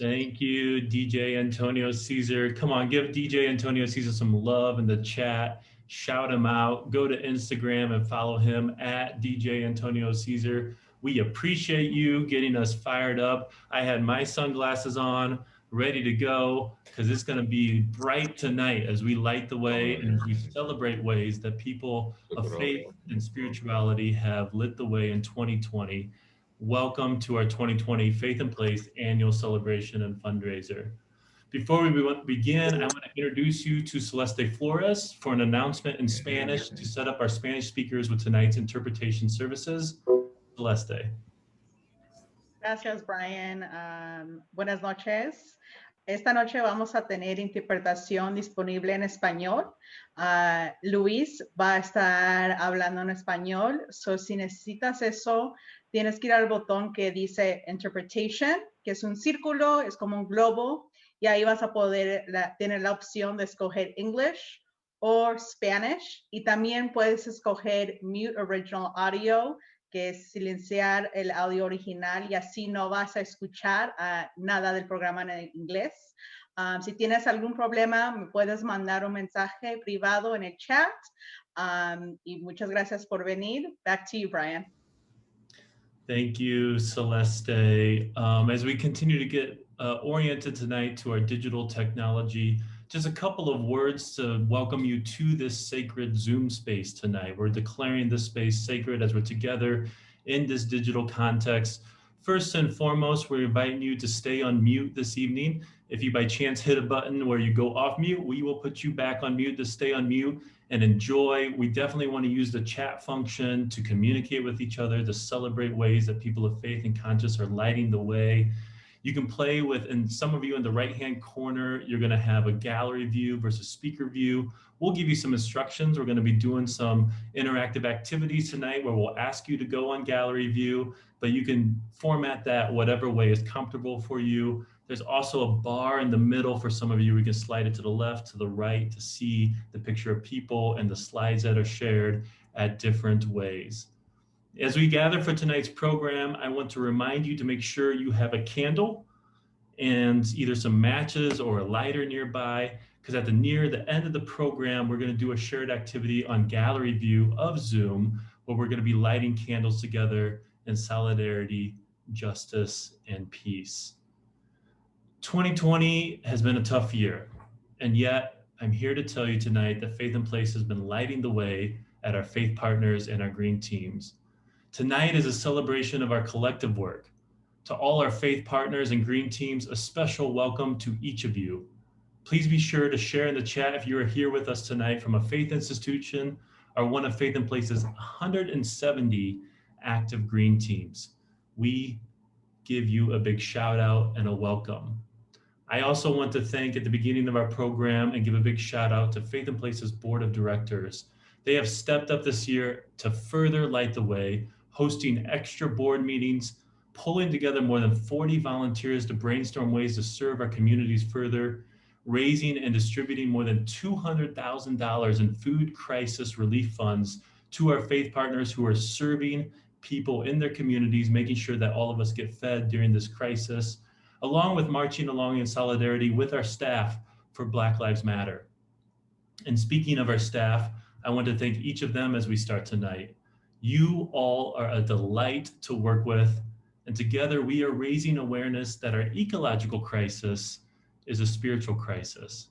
Thank you, DJ Antonio Cesar. Come on, give DJ Antonio Cesar some love in the chat. Shout him out. Go to Instagram and follow him at DJ Antonio Cesar. We appreciate you getting us fired up. I had my sunglasses on, ready to go, because it's going to be bright tonight as we light the way and we celebrate ways that people of faith and spirituality have lit the way in 2020. Welcome to our 2020 Faith in Place annual celebration and fundraiser. Before we begin, I want to introduce you to Celeste Flores for an announcement in Spanish to set up our Spanish speakers with tonight's interpretation services. Celeste. Gracias, Brian. Buenas noches. Esta noche vamos a tener interpretación disponible en español. Luis va a estar hablando en español. So, si necesitas eso, tienes que ir al botón que dice Interpretation, que es un círculo, es como un globo, y ahí vas a poder tener la opción de escoger English o Spanish, y también puedes escoger Mute Original Audio, que es silenciar el audio original, y así no vas a escuchar nada del programa en inglés. Si tienes algún problema, me puedes mandar un mensaje privado en el chat, y muchas gracias por venir. Back to you, Brian. Thank you, Celeste. As we continue to get oriented tonight to our digital technology, just a couple of words to welcome you to this sacred Zoom space tonight. We're declaring this space sacred as we're together in this digital context. First and foremost, we're inviting you to stay on mute this evening. If you by chance hit a button where you go off mute, we will put you back on mute to stay on mute and enjoy. We definitely want to use the chat function to communicate with each other, to celebrate ways that people of faith and conscience are lighting the way. You can play with, and some of you in the right-hand corner, you're going to have a gallery view versus speaker view. We'll give you some instructions. We're going to be doing some interactive activities tonight where we'll ask you to go on gallery view, but you can format that whatever way is comfortable for you. There's also a bar in the middle for some of you. We can slide it to the left, to the right to see the picture of people and the slides that are shared at different ways. As we gather for tonight's program, I want to remind you to make sure you have a candle and either some matches or a lighter nearby, because at near the end of the program, we're going to do a shared activity on gallery view of Zoom, where we're going to be lighting candles together in solidarity, justice, and peace. 2020 has been a tough year, and yet I'm here to tell you tonight that Faith in Place has been lighting the way at our faith partners and our green teams. Tonight is a celebration of our collective work. To all our faith partners and green teams, a special welcome to each of you. Please be sure to share in the chat if you are here with us tonight from a faith institution or one of Faith in Place's 170 active green teams. We give you a big shout out and a welcome. I also want to thank at the beginning of our program and give a big shout out to Faith in Place's board of directors. They have stepped up this year to further light the way, hosting extra board meetings, pulling together more than 40 volunteers to brainstorm ways to serve our communities further, raising and distributing more than $200,000 in food crisis relief funds to our faith partners who are serving people in their communities, making sure that all of us get fed during this crisis, along with marching along in solidarity with our staff for Black Lives Matter. And speaking of our staff, I want to thank each of them as we start tonight. You all are a delight to work with, and together we are raising awareness that our ecological crisis is a spiritual crisis.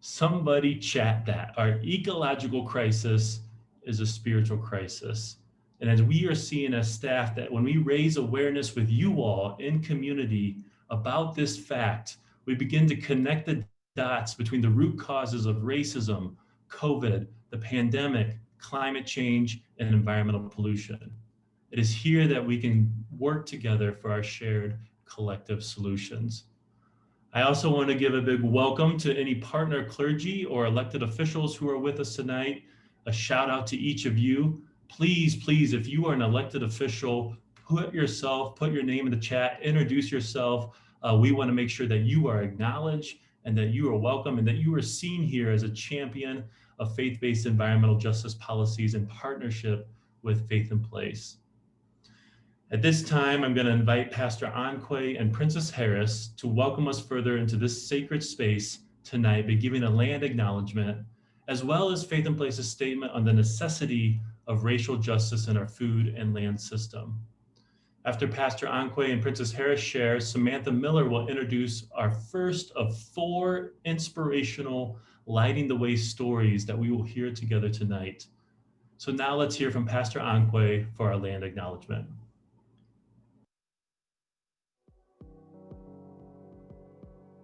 Somebody chat that. Our ecological crisis is a spiritual crisis. And as we are seeing as staff that when we raise awareness with you all in community about this fact, we begin to connect the dots between the root causes of racism, COVID, the pandemic, climate change, and environmental pollution. It is here that we can work together for our shared collective solutions. I also want to give a big welcome to any partner clergy or elected officials who are with us tonight. A shout out to each of you. Please, please, if you are an elected official, put your name in the chat, introduce yourself. We want to make sure that you are acknowledged and that you are welcome and that you are seen here as a champion of faith-based environmental justice policies in partnership with Faith in Place. At this time, I'm going to invite Pastor Anque and Princess Harris to welcome us further into this sacred space tonight by giving a land acknowledgement, as well as Faith and Place's statement on the necessity of racial justice in our food and land system. After Pastor Anque and Princess Harris share, Samantha Miller will introduce our first of 4 inspirational lighting the way stories that we will hear together tonight. So now let's hear from Pastor Anque for our land acknowledgement.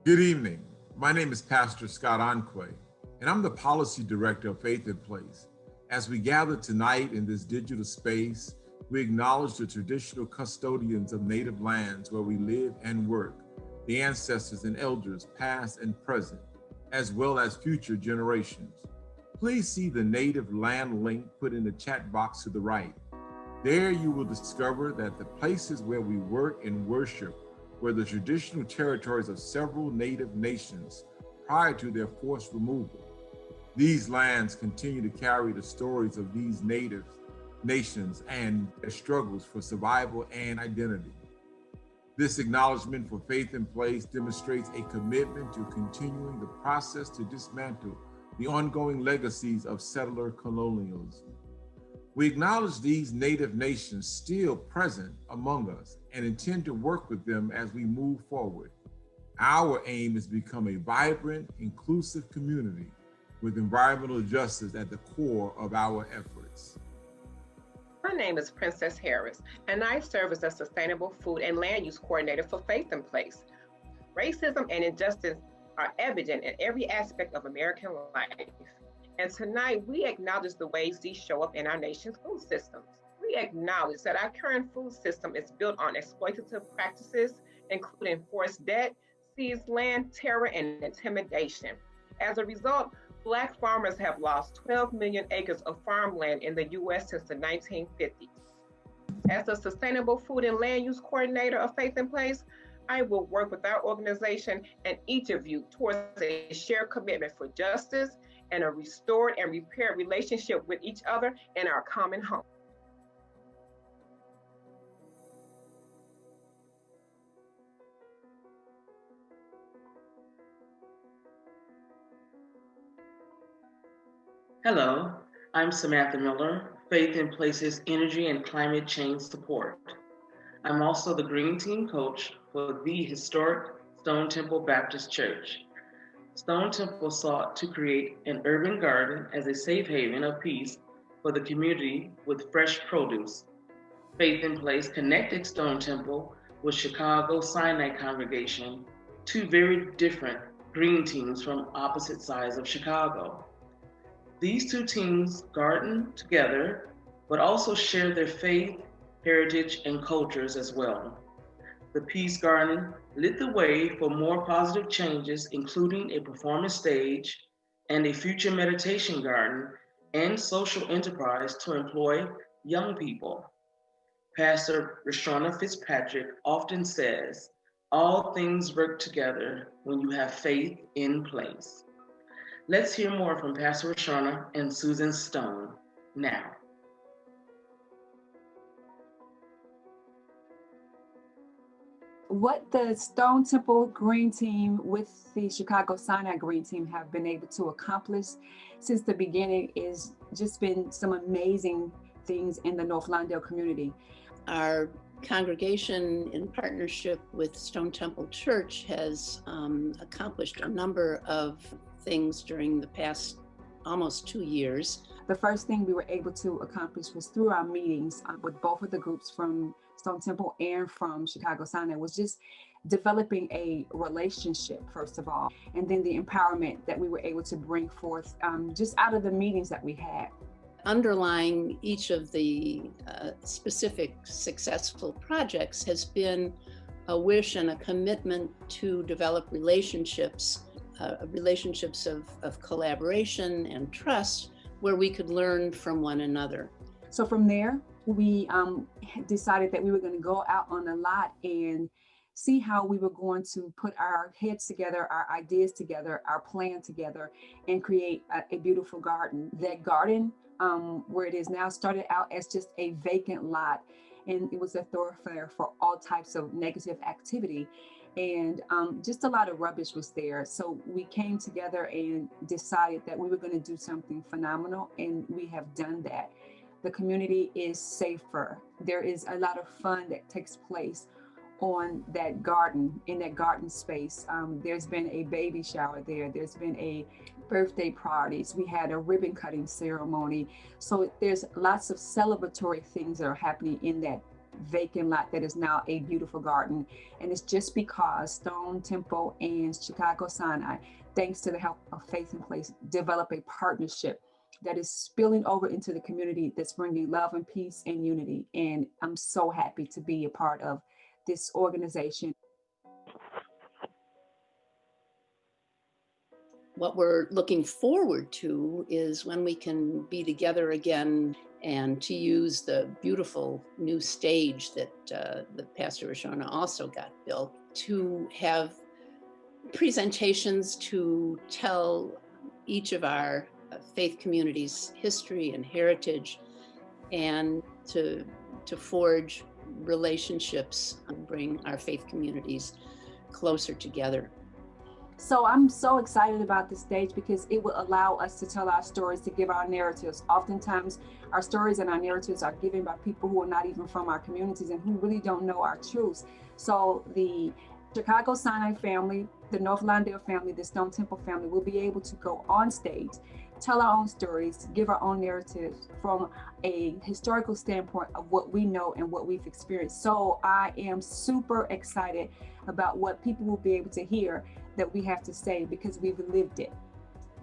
Good evening. My name is Pastor Scott Anque, and I'm the Policy Director of Faith in Place. As we gather tonight in this digital space, we acknowledge the traditional custodians of native lands where we live and work, the ancestors and elders past and present, as well as future generations. Please see the native land link put in the chat box to the right. There you will discover that the places where we work and worship were the traditional territories of several native nations prior to their forced removal. These lands continue to carry the stories of these native nations and their struggles for survival and identity. This acknowledgement for Faith in Place demonstrates a commitment to continuing the process to dismantle the ongoing legacies of settler colonialism. We acknowledge these native nations still present among us and intend to work with them as we move forward. Our aim is to become a vibrant, inclusive community with environmental justice at the core of our efforts. My name is Princess Harris, and I serve as a Sustainable Food and Land Use Coordinator for Faith in Place. Racism and injustice are evident in every aspect of American life. And tonight, we acknowledge the ways these show up in our nation's food systems. We acknowledge that our current food system is built on exploitative practices, including forced debt, seized land, terror, and intimidation. As a result, Black farmers have lost 12 million acres of farmland in the U.S. since the 1950s. As the Sustainable Food and Land Use Coordinator of Faith in Place, I will work with our organization and each of you towards a shared commitment for justice and a restored and repaired relationship with each other in our common home. Hello, I'm Samantha Miller, Faith in Place's Energy and Climate Change Support. I'm also the Green Team Coach for the historic Stone Temple Baptist Church. Stone Temple sought to create an urban garden as a safe haven of peace for the community with fresh produce. Faith in Place connected Stone Temple with Chicago Sinai Congregation, 2 very different green teams from opposite sides of Chicago. These 2 teams garden together, but also share their faith, heritage, and cultures as well. The Peace Garden lit the way for more positive changes, including a performance stage and a future meditation garden and social enterprise to employ young people. Pastor Rashona Fitzpatrick often says, all things work together when you have faith in place. Let's hear more from Pastor Rashona and Susan Stone now. What the Stone Temple Green Team with the Chicago Sinai Green Team have been able to accomplish since the beginning is just been some amazing things in the North Lawndale community. Our congregation, in partnership with Stone Temple Church, has accomplished a number of things during the past almost 2 years. The first thing we were able to accomplish was through our meetings with both of the groups from Stone Temple and from Chicago Sinai was just developing a relationship, first of all, and then the empowerment that we were able to bring forth just out of the meetings that we had. Underlying each of the specific successful projects has been a wish and a commitment to develop relationships of collaboration and trust where we could learn from one another. So from there, we decided that we were going to go out on the lot and see how we were going to put our heads together, our ideas together, our plan together, and create a beautiful garden. That garden, where it is now, started out as just a vacant lot. and it was a thoroughfare for all types of negative activity. And just a lot of rubbish was there. So we came together and decided that we were going to do something phenomenal, and we have done that. The community is safer. There is a lot of fun that takes place on that garden, in that garden space. There's been a baby shower there. There's been a birthday parties. We had a ribbon cutting ceremony. So there's lots of celebratory things that are happening in that vacant lot that is now a beautiful garden. And it's just because Stone Temple and Chicago Sinai, thanks to the help of Faith in Place, develop a partnership that is spilling over into the community, that's bringing love and peace and unity. And I'm so happy to be a part of this organization. What we're looking forward to is when we can be together again and to use the beautiful new stage that Pastor Roshana also got built, to have presentations to tell each of our faith communities' history and heritage, and to forge relationships and bring our faith communities closer together. So I'm so excited about this stage because it will allow us to tell our stories, to give our narratives. Oftentimes, our stories and our narratives are given by people who are not even from our communities and who really don't know our truths. So the Chicago Sinai family, the North Lawndale family, the Stone Temple family will be able to go on stage, tell our own stories, give our own narratives from a historical standpoint of what we know and what we've experienced. So I am super excited about what people will be able to hear that we have to say because we've lived it.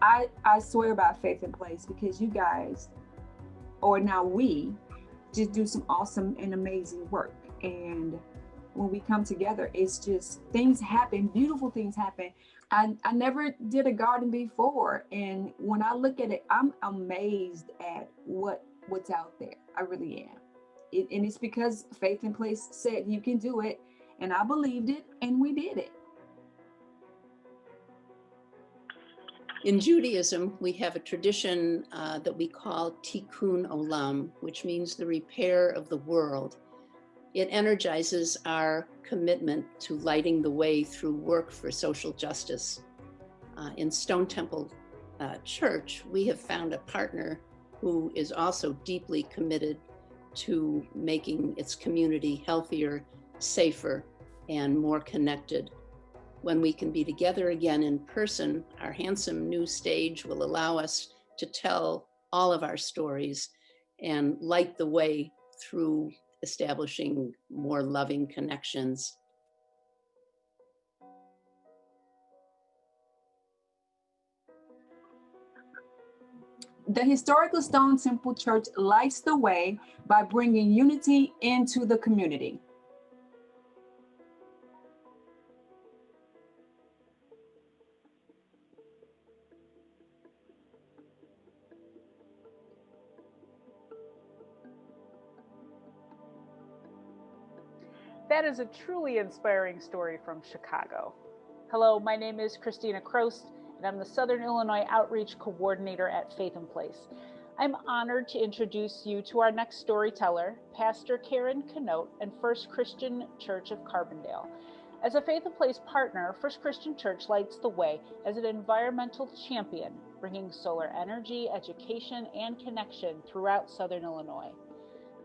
I swear by Faith in Place because you guys, or now we, just do some awesome and amazing work. And when we come together, it's just things happen, beautiful things happen. I never did a garden before. And when I look at it, I'm amazed at what's out there. I really am. And it's because Faith in Place said you can do it. And I believed it and we did it. In Judaism, we have a tradition that we call Tikkun Olam, which means the repair of the world. It energizes our commitment to lighting the way through work for social justice. In Stone Temple Church, we have found a partner who is also deeply committed to making its community healthier, safer, and more connected. When we can be together again in person, our handsome new stage will allow us to tell all of our stories and light the way through establishing more loving connections. The historical Stone Temple Church lights the way by bringing unity into the community. That is a truly inspiring story from Chicago. Hello, my name is Christina Krost, and I'm the Southern Illinois Outreach Coordinator at Faith in Place. I'm honored to introduce you to our next storyteller, Pastor Karen Knote and First Christian Church of Carbondale. As a Faith in Place partner, First Christian Church lights the way as an environmental champion, bringing solar energy, education, and connection throughout Southern Illinois.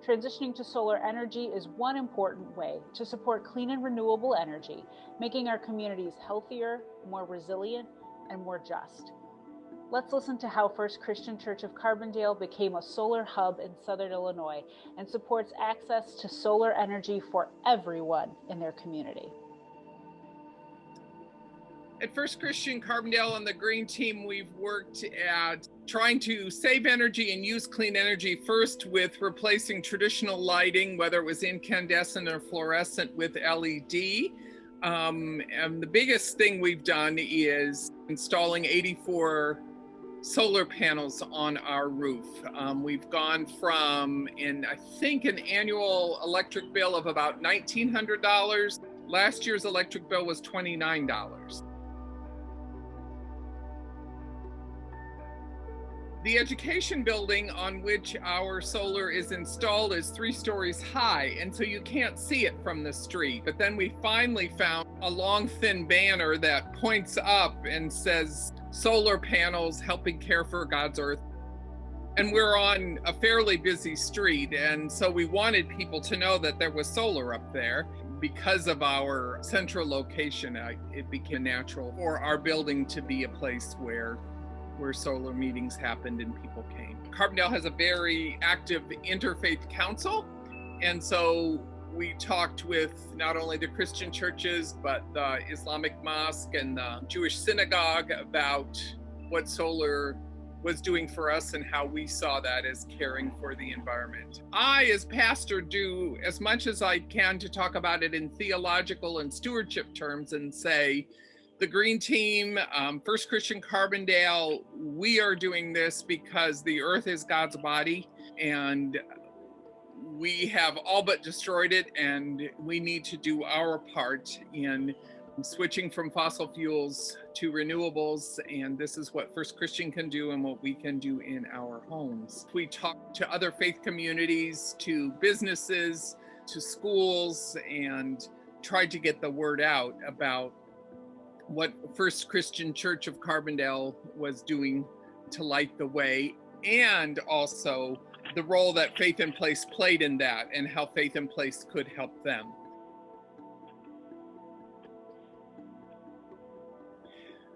Transitioning to solar energy is one important way to support clean and renewable energy, making our communities healthier, more resilient, and more just. Let's listen to how First Christian Church of Carbondale became a solar hub in Southern Illinois and supports access to solar energy for everyone in their community. At First Christian Carbondale on the Green Team, we've worked at trying to save energy and use clean energy, first with replacing traditional lighting, whether it was incandescent or fluorescent, with LED. And the biggest thing we've done is installing 84 solar panels on our roof. We've gone from, I think, an annual electric bill of about $1,900. Last year's electric bill was $29. The education building on which our solar is installed is 3 stories high, and so you can't see it from the street. But then we finally found a long, thin banner that points up and says, "Solar panels helping care for God's earth." And we're on a fairly busy street, and so we wanted people to know that there was solar up there. Because of our central location, it became natural for our building to be a place where solar meetings happened and people came. Carbondale has a very active interfaith council, and so we talked with not only the Christian churches, but the Islamic mosque and the Jewish synagogue about what solar was doing for us and how we saw that as caring for the environment. I, as pastor, do as much as I can to talk about it in theological and stewardship terms and say, the Green Team, First Christian Carbondale, we are doing this because the earth is God's body and we have all but destroyed it, and we need to do our part in switching from fossil fuels to renewables, and this is what First Christian can do and what we can do in our homes. We talk to other faith communities, to businesses, to schools, and tried to get the word out about what First Christian Church of Carbondale was doing to light the way, and also the role that Faith in Place played in that and how Faith in Place could help them.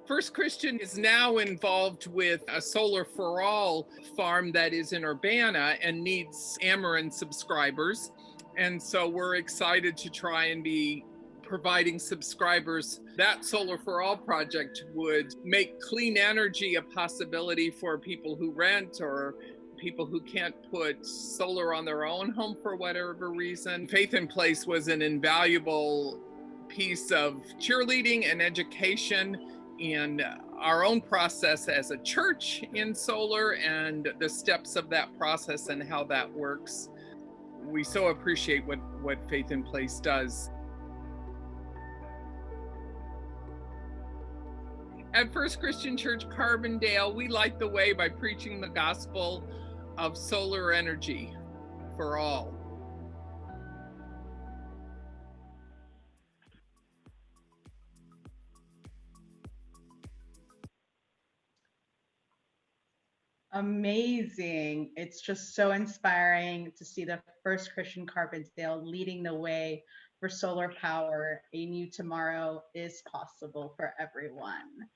First Christian is now involved with a Solar for All farm that is in Urbana and needs Ameren subscribers. And so we're excited to try and be providing subscribers. That Solar for All project would make clean energy a possibility for people who rent or people who can't put solar on their own home for whatever reason. Faith in Place was an invaluable piece of cheerleading and education in our own process as a church in solar and the steps of that process and how that works. We so appreciate what Faith in Place does. At First Christian Church Carbondale, we light the way by preaching the gospel of solar energy for all. Amazing. It's just so inspiring to see the First Christian Carbondale leading the way for solar power. A new tomorrow is possible for everyone.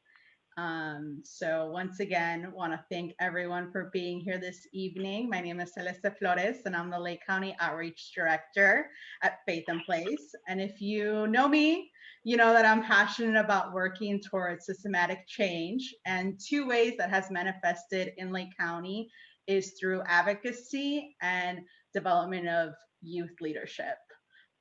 So once again, want to thank everyone for being here this evening. My name is Celeste Flores, and I'm the Lake County Outreach Director at Faith in Place. And if you know me, you know that I'm passionate about working towards systematic change. And 2 ways that has manifested in Lake County is through advocacy and development of youth leadership.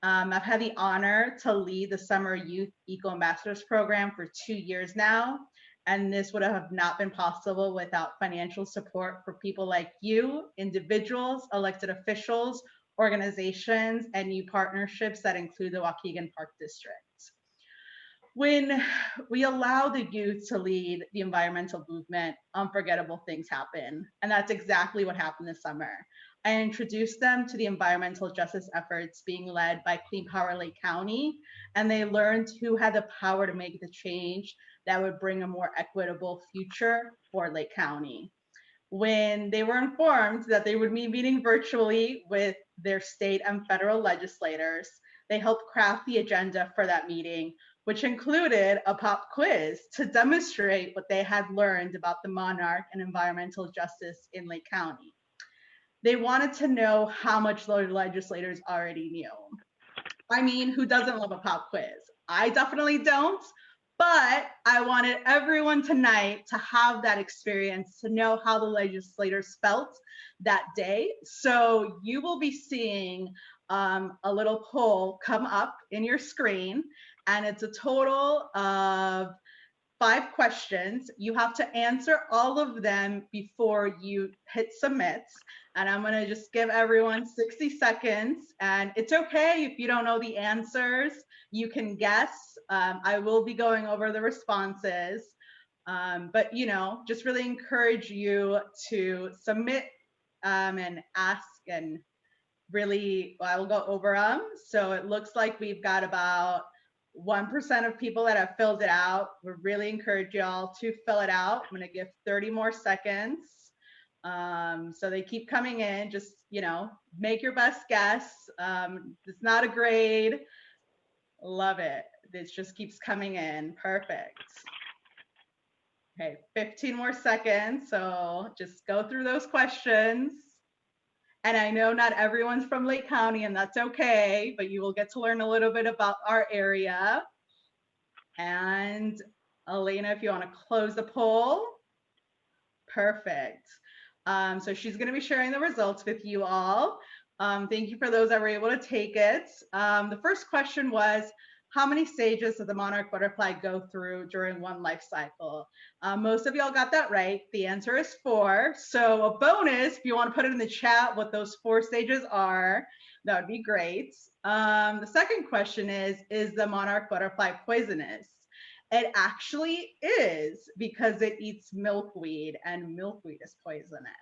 I've had the honor to lead the Summer Youth Eco Ambassadors Program for 2 years now. And this would have not been possible without financial support for people like you, individuals, elected officials, organizations, and new partnerships that include the Waukegan Park District. When we allow the youth to lead the environmental movement, unforgettable things happen. And that's exactly what happened this summer. I introduced them to the environmental justice efforts being led by Clean Power Lake County, and they learned who had the power to make the change that would bring a more equitable future for Lake County. When they were informed that they would be meeting virtually with their state and federal legislators, they helped craft the agenda for that meeting, which included a pop quiz to demonstrate what they had learned about the monarch and environmental justice in Lake County. They wanted to know how much the legislators already knew. I mean, who doesn't love a pop quiz? I definitely don't, but I wanted everyone tonight to have that experience, to know how the legislators felt that day. So you will be seeing a little poll come up in your screen, and it's a total of 5 questions. You have to answer all of them before you hit submit. And I'm gonna just give everyone 60 seconds. And it's okay if you don't know the answers, you can guess. I will be going over the responses, But, just really encourage you to submit and ask, and really, I will go over them. So it looks like we've got about 1% of people that have filled it out. We really encourage y'all to fill it out. I'm going to give 30 more seconds. So they keep coming in. Just, make your best guess. It's not a grade. Love it. This just keeps coming in. Perfect. Okay, 15 more seconds. So just go through those questions. And I know not everyone's from Lake County, and that's okay, but you will get to learn a little bit about our area. And Elena, if you want to close the poll. Perfect. So she's going to be sharing the results with you all. Thank you for those that were able to take it. The first question was, how many stages does the monarch butterfly go through during one life cycle? Most of y'all got that right. The answer is 4. So a bonus, if you want to put it in the chat what those 4 stages are, that would be great. The second question is the monarch butterfly poisonous? It actually is, because it eats milkweed, and milkweed is poisonous.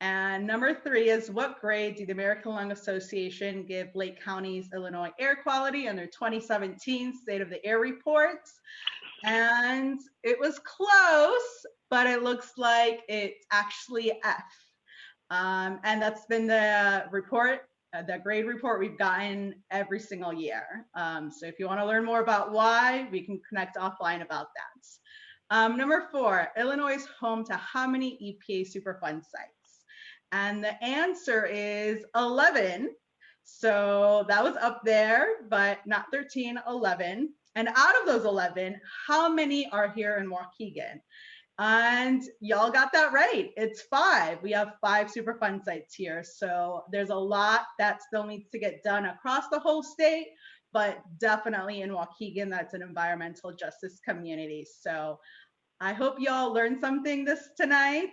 And number 3 is, what grade did the American Lung Association give Lake County's Illinois air quality in their 2017 State of the Air report? And it was close, but it looks like it's actually F. And that's been the report, the grade report we've gotten every single year. So if you want to learn more about why, we can connect offline about that. Number 4, Illinois is home to how many EPA Superfund sites? And the answer is 11. So that was up there, but not 13, 11. And out of those 11, how many are here in Waukegan? And y'all got that right. It's 5. We have 5 Superfund sites here. So there's a lot that still needs to get done across the whole state, but definitely in Waukegan, that's an environmental justice community. So I hope y'all learned something tonight.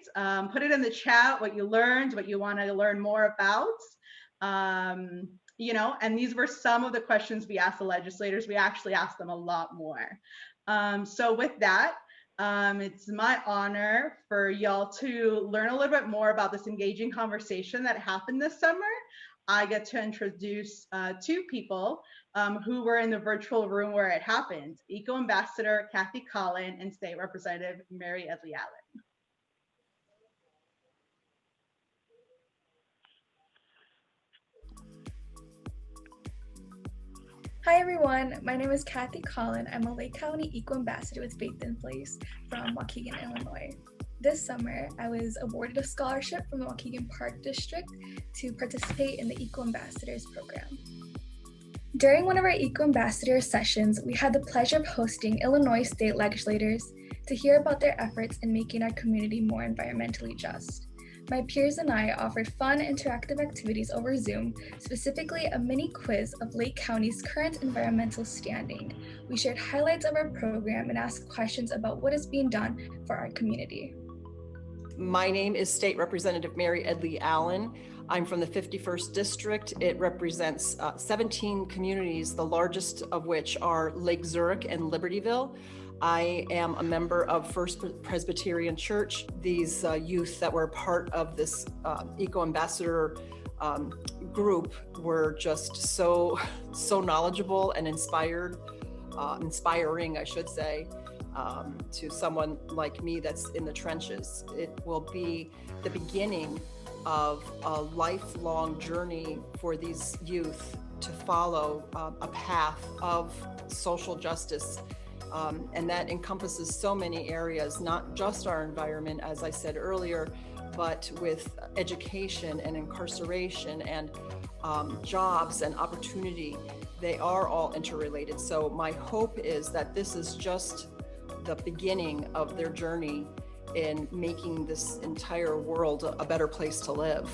Put it in the chat what you learned, what you want to learn more about. And these were some of the questions we asked the legislators. We actually asked them a lot more. So with that, it's my honor for y'all to learn a little bit more about this engaging conversation that happened this summer. I get to introduce 2 people who were in the virtual room where it happened: Eco Ambassador Kathy Colin and State Representative Mary Edley Allen. Hi everyone, my name is Kathy Colin. I'm a Lake County Eco Ambassador with Faith in Place from Waukegan, Illinois. This summer, I was awarded a scholarship from the Waukegan Park District to participate in the Eco Ambassadors program. During one of our Eco Ambassador sessions, we had the pleasure of hosting Illinois state legislators to hear about their efforts in making our community more environmentally just. My peers and I offered fun, interactive activities over Zoom, specifically a mini quiz of Lake County's current environmental standing. We shared highlights of our program and asked questions about what is being done for our community. My name is State Representative Mary Edley Allen. I'm from the 51st District. It represents 17 communities, the largest of which are Lake Zurich and Libertyville. I am a member of First Presbyterian Church. These youth that were part of this Eco Ambassador group were just so knowledgeable and inspiring, I should say, to someone like me that's in the trenches. It will be the beginning of a lifelong journey for these youth to follow a path of social justice. And that encompasses so many areas, not just our environment, as I said earlier, but with education and incarceration and jobs and opportunity. They are all interrelated. So my hope is that this is just the beginning of their journey in making this entire world a better place to live.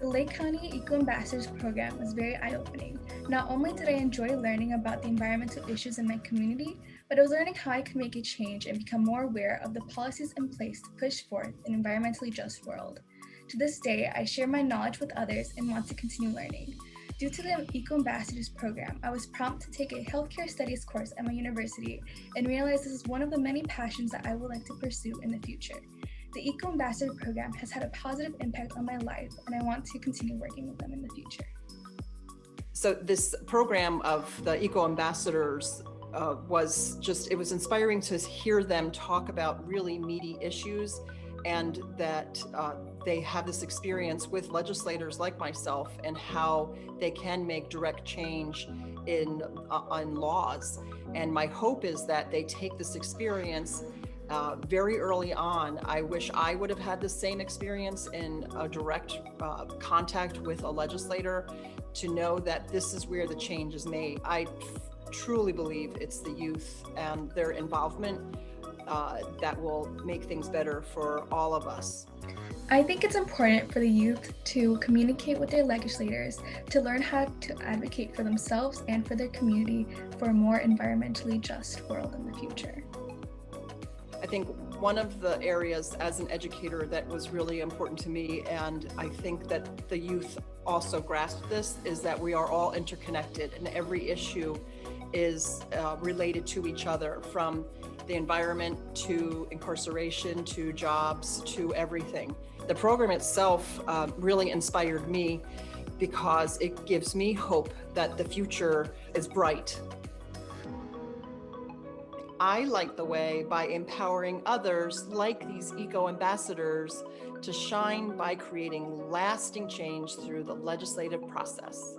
The Lake County Eco Ambassadors program was very eye-opening. Not only did I enjoy learning about the environmental issues in my community, but I was learning how I could make a change and become more aware of the policies in place to push forth an environmentally just world. To this day, I share my knowledge with others and want to continue learning. Due to the Eco Ambassadors program, I was prompted to take a healthcare studies course at my university and realized this is one of the many passions that I would like to pursue in the future. The Eco Ambassador program has had a positive impact on my life, and I want to continue working with them in the future. So this program of the Eco Ambassadors it was inspiring to hear them talk about really meaty issues, and that they have this experience with legislators like myself and how they can make direct change on laws. And my hope is that they take this experience very early on. I wish I would have had the same experience in a direct contact with a legislator to know that this is where the change is made. I truly believe it's the youth and their involvement that will make things better for all of us. I think it's important for the youth to communicate with their legislators to learn how to advocate for themselves and for their community for a more environmentally just world in the future. I think one of the areas as an educator that was really important to me, and I think that the youth also grasped this, is that we are all interconnected and every issue is related to each other, from the environment to incarceration to jobs to everything. The program itself really inspired me because it gives me hope that the future is bright. I light the way by empowering others like these eco ambassadors to shine by creating lasting change through the legislative process.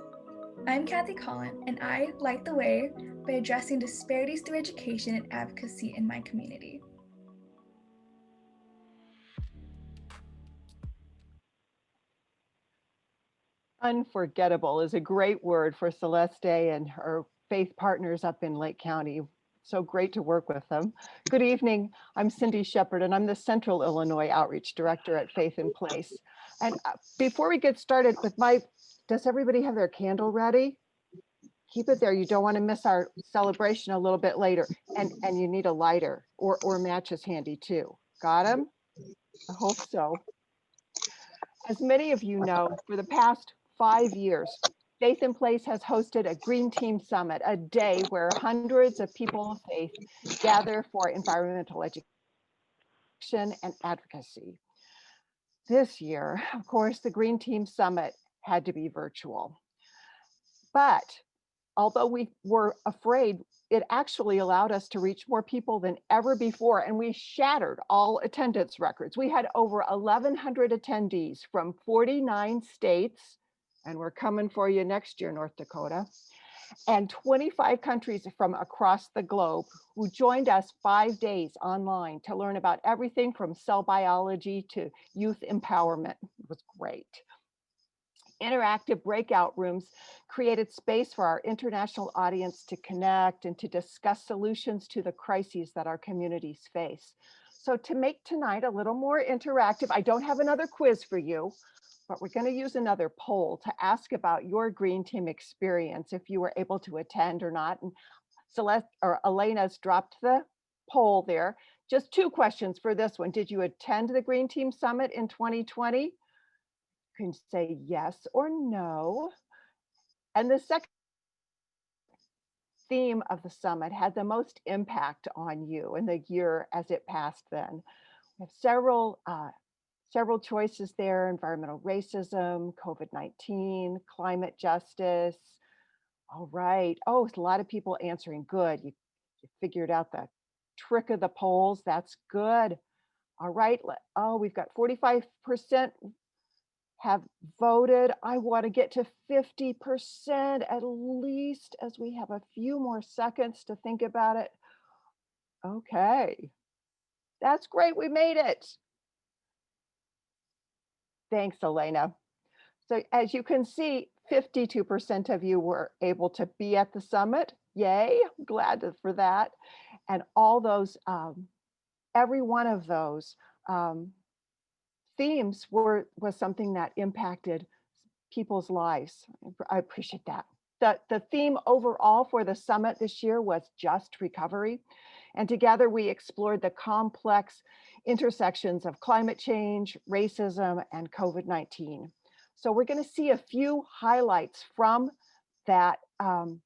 I'm Kathy Colin, and I light the way by addressing disparities through education and advocacy in my community. Unforgettable is a great word for Celeste and her faith partners up in Lake County. So great to work with them. Good evening. I'm Cindy Shepard, and I'm the Central Illinois Outreach Director at Faith in Place. And before we get started with does everybody have their candle ready? Keep it there. You don't want to miss our celebration a little bit later. And you need a lighter or matches handy too. Got them? I hope so. As many of you know, for the past 5 years, Faith in Place has hosted a Green Team Summit, a day where hundreds of people of faith gather for environmental education and advocacy. This year, of course, the Green Team Summit had to be virtual. But although we were afraid, it actually allowed us to reach more people than ever before, and we shattered all attendance records. We had over 1,100 attendees from 49 states, and we're coming for you next year, North Dakota, and 25 countries from across the globe who joined us 5 days online to learn about everything from cell biology to youth empowerment. It was great. Interactive breakout rooms created space for our international audience to connect and to discuss solutions to the crises that our communities face. So to make tonight a little more interactive, I don't have another quiz for you, but we're going to use another poll to ask about your Green Team experience, if you were able to attend or not. And Celeste or Elena's dropped the poll there. Just 2 questions for this one. Did you attend the Green Team Summit in 2020? You can say yes or no. And the second theme of the summit had the most impact on you in the year as it passed then. We have several choices there: environmental racism, COVID-19, climate justice. All right. Oh, a lot of people answering. Good. You figured out the trick of the polls. That's good. All right. Oh, we've got 45% have voted. I want to get to 50% at least, as we have a few more seconds to think about it. Okay. That's great. We made it. Thanks, Elena. So as you can see, 52% of you were able to be at the summit. Yay, I'm glad for that. And all those, every one of those themes was something that impacted people's lives. I appreciate that. The theme overall for the summit this year was just recovery. And together we explored the complex intersections of climate change, racism, and COVID-19. So we're going to see a few highlights from that, for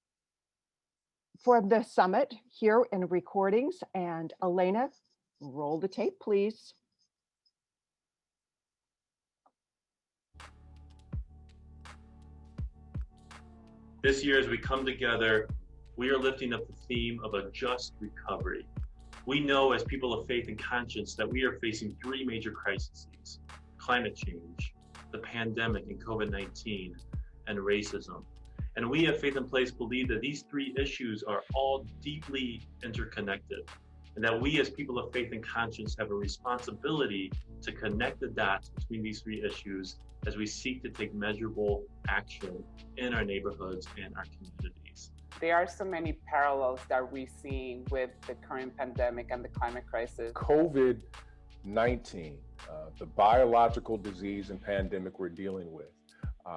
the summit here in recordings. And Elena, roll the tape, please. This year, as we come together, we are lifting up the theme of a just recovery. We know as people of faith and conscience that we are facing three major crises: climate change, the pandemic and COVID-19, and racism. And we at Faith and Place believe that these three issues are all deeply interconnected, and that we as people of faith and conscience have a responsibility to connect the dots between these three issues as we seek to take measurable action in our neighborhoods and our communities. There are so many parallels that we see with the current pandemic and the climate crisis. COVID-19, the biological disease and pandemic we're dealing with,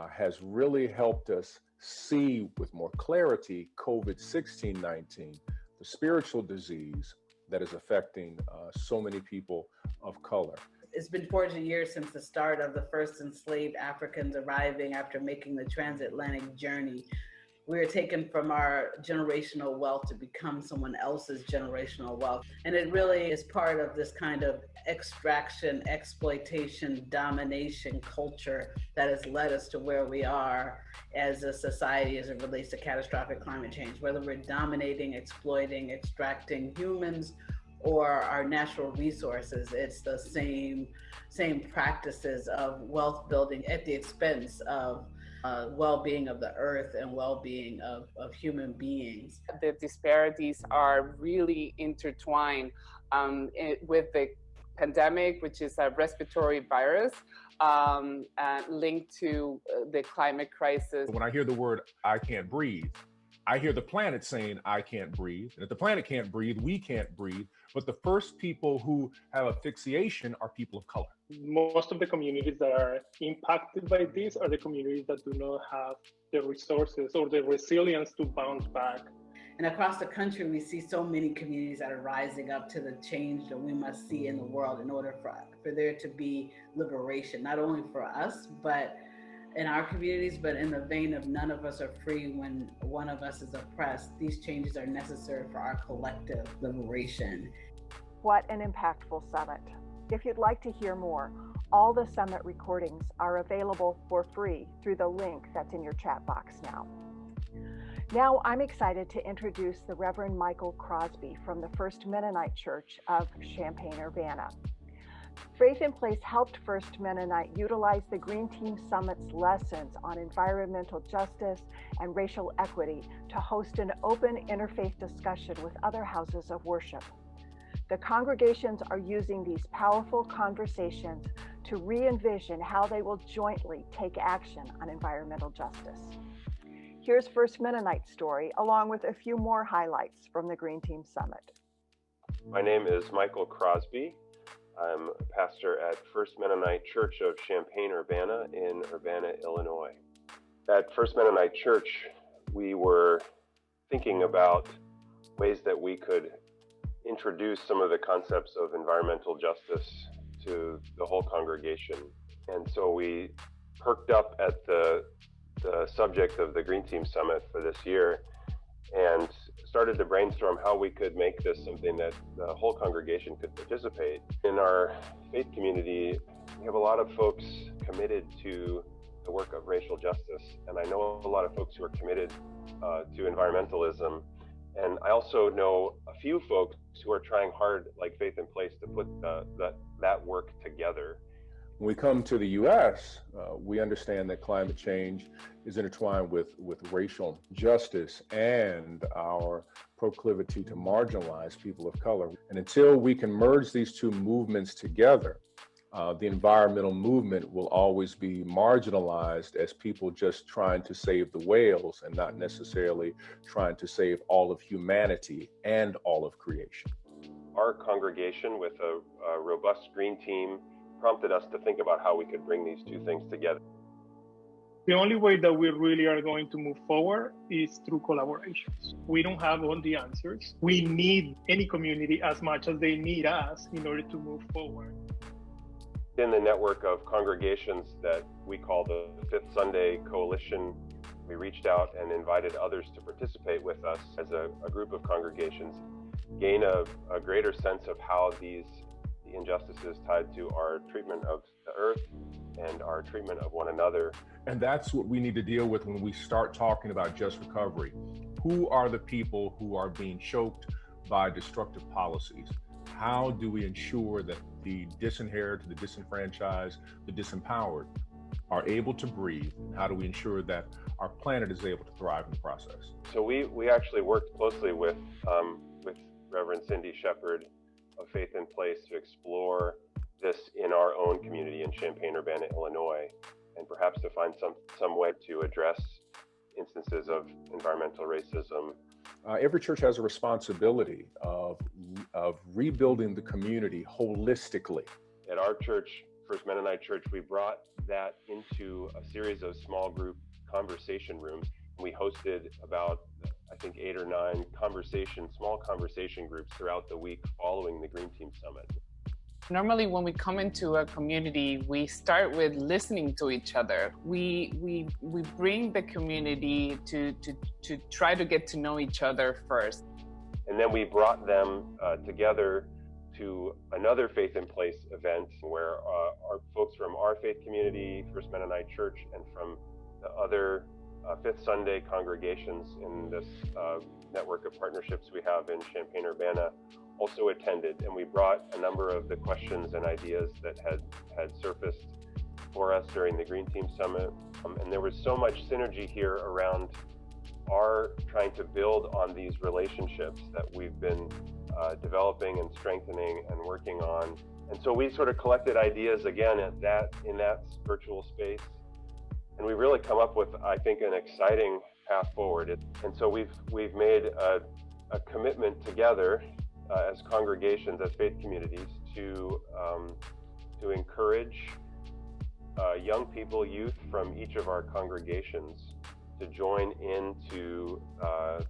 has really helped us see with more clarity COVID-19, the spiritual disease that is affecting so many people of color. It's been 40 years since the start of the first enslaved Africans arriving after making the transatlantic journey. We were taken from our generational wealth to become someone else's generational wealth. And it really is part of this kind of extraction, exploitation, domination culture that has led us to where we are as a society as it relates to catastrophic climate change. Whether we're dominating, exploiting, extracting humans or our natural resources, it's the same practices of wealth building at the expense of well-being of the earth and well-being of human beings. The disparities are really intertwined with the pandemic, which is a respiratory virus linked to the climate crisis. When I hear the word, I can't breathe, I hear the planet saying, I can't breathe. And if the planet can't breathe, we can't breathe. But the first people who have asphyxiation are people of color. Most of the communities that are impacted by this are the communities that do not have the resources or the resilience to bounce back. And across the country, we see so many communities that are rising up to the change that we must see in the world in order for there to be liberation, not only for us, but in our communities, but in the vein of none of us are free when one of us is oppressed. These changes are necessary for our collective liberation. What an impactful summit. If you'd like to hear more, all the summit recordings are available for free through the link that's in your chat box now. Now I'm excited to introduce the Reverend Michael Crosby from the First Mennonite Church of Champaign-Urbana. Faith in Place helped First Mennonite utilize the Green Team Summit's lessons on environmental justice and racial equity to host an open interfaith discussion with other houses of worship. The congregations are using these powerful conversations to re-envision how they will jointly take action on environmental justice. Here's First Mennonite's story, along with a few more highlights from the Green Team Summit. My name is Michael Crosby. I'm a pastor at First Mennonite Church of Champaign-Urbana in Urbana, Illinois. At First Mennonite Church, we were thinking about ways that we could introduce some of the concepts of environmental justice to the whole congregation. And so we perked up at the subject of the Green Team Summit for this year and started to brainstorm how we could make this something that the whole congregation could participate. In our faith community, we have a lot of folks committed to the work of racial justice, and I know a lot of folks who are committed to environmentalism. And I also know a few folks who are trying hard, like Faith in Place, to put that work together. When we come to the U.S., we understand that climate change is intertwined with racial justice and our proclivity to marginalize people of color. And until we can merge these two movements together, the environmental movement will always be marginalized as people just trying to save the whales and not necessarily trying to save all of humanity and all of creation. Our congregation, with a robust green team, prompted us to think about how we could bring these two things together. The only way that we really are going to move forward is through collaborations. We don't have all the answers. We need any community as much as they need us in order to move forward. In the network of congregations that we call the Fifth Sunday Coalition, we reached out and invited others to participate with us as a group of congregations, gain a greater sense of how the injustices tied to our treatment of the earth and our treatment of one another. And that's what we need to deal with when we start talking about just recovery. Who are the people who are being choked by destructive policies? How do we ensure that the disinherited, the disenfranchised, the disempowered are able to breathe? And how do we ensure that our planet is able to thrive in the process? So we actually worked closely with Reverend Cindy Shepard of Faith in Place to explore this in our own community in Champaign-Urbana, Illinois, and perhaps to find some way to address instances of environmental racism. Every church has a responsibility of rebuilding the community holistically. At our church, First Mennonite Church, we brought that into a series of small group conversation rooms. We hosted about, I think, 8 or 9 small conversation groups throughout the week following the Green Team Summit. Normally, when we come into a community, we start with listening to each other. We bring the community to try to get to know each other first. And then we brought them together to another Faith in Place event where our folks from our faith community, First Mennonite Church, and from the other Fifth Sunday congregations in this network of partnerships we have in Champaign-Urbana also attended, and we brought a number of the questions and ideas that had surfaced for us during the Green Team Summit. And there was so much synergy here around our trying to build on these relationships that we've been developing and strengthening and working on. And so we sort of collected ideas again in that virtual space. And we really come up with, I think, an exciting path forward. And so we've made a commitment together as congregations, as faith communities, to encourage young people, youth from each of our congregations to join into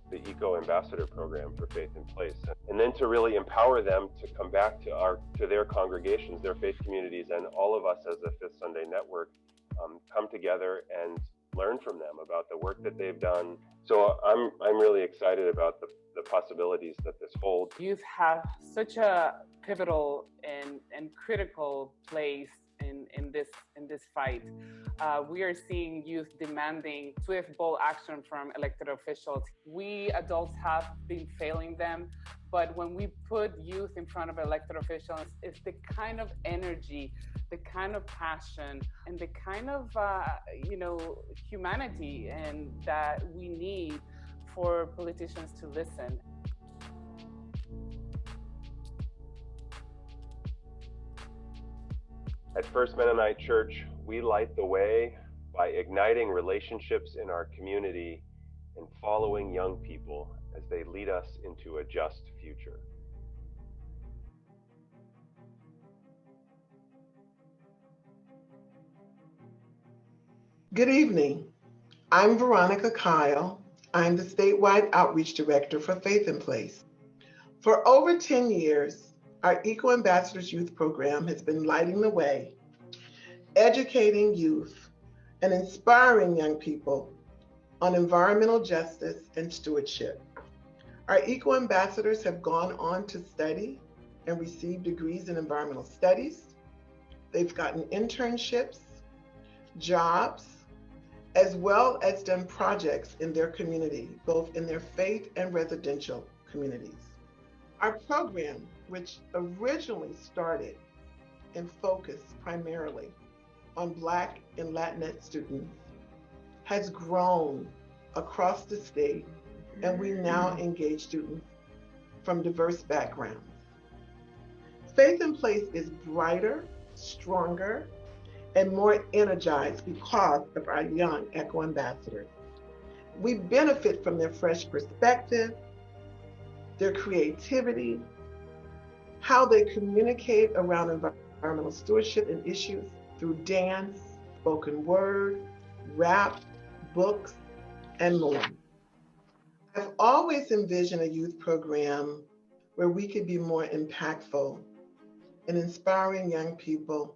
the Eco Ambassador Program for Faith in Place, and then to really empower them to come back to their congregations, their faith communities, and all of us as a Fifth Sunday Network come together and learn from them about the work that they've done. So I'm really excited about the possibilities that this holds. Youth have such a pivotal and critical place in this fight. We are seeing youth demanding swift, bold action from elected officials. We adults have been failing them, but when we put youth in front of elected officials, it's the kind of energy, the kind of passion, and the kind of humanity and that we need for politicians to listen. At First Mennonite Church, we light the way by igniting relationships in our community and following young people as they lead us into a just future. Good evening. I'm Veronica Kyle. I'm the statewide outreach director for Faith in Place. For over 10 years, our Eco Ambassadors Youth Program has been lighting the way, educating youth and inspiring young people on environmental justice and stewardship. Our Eco Ambassadors have gone on to study and receive degrees in environmental studies. They've gotten internships, jobs, as well as done projects in their community, both in their faith and residential communities. Our program, which originally started and focused primarily on Black and Latinx students, has grown across the state, and we now engage students from diverse backgrounds. Faith in Place is brighter, stronger, and more energized because of our young Eco Ambassadors. We benefit from their fresh perspective, their creativity, how they communicate around environmental stewardship and issues through dance, spoken word, rap, books, and more. I've always envisioned a youth program where we could be more impactful in inspiring young people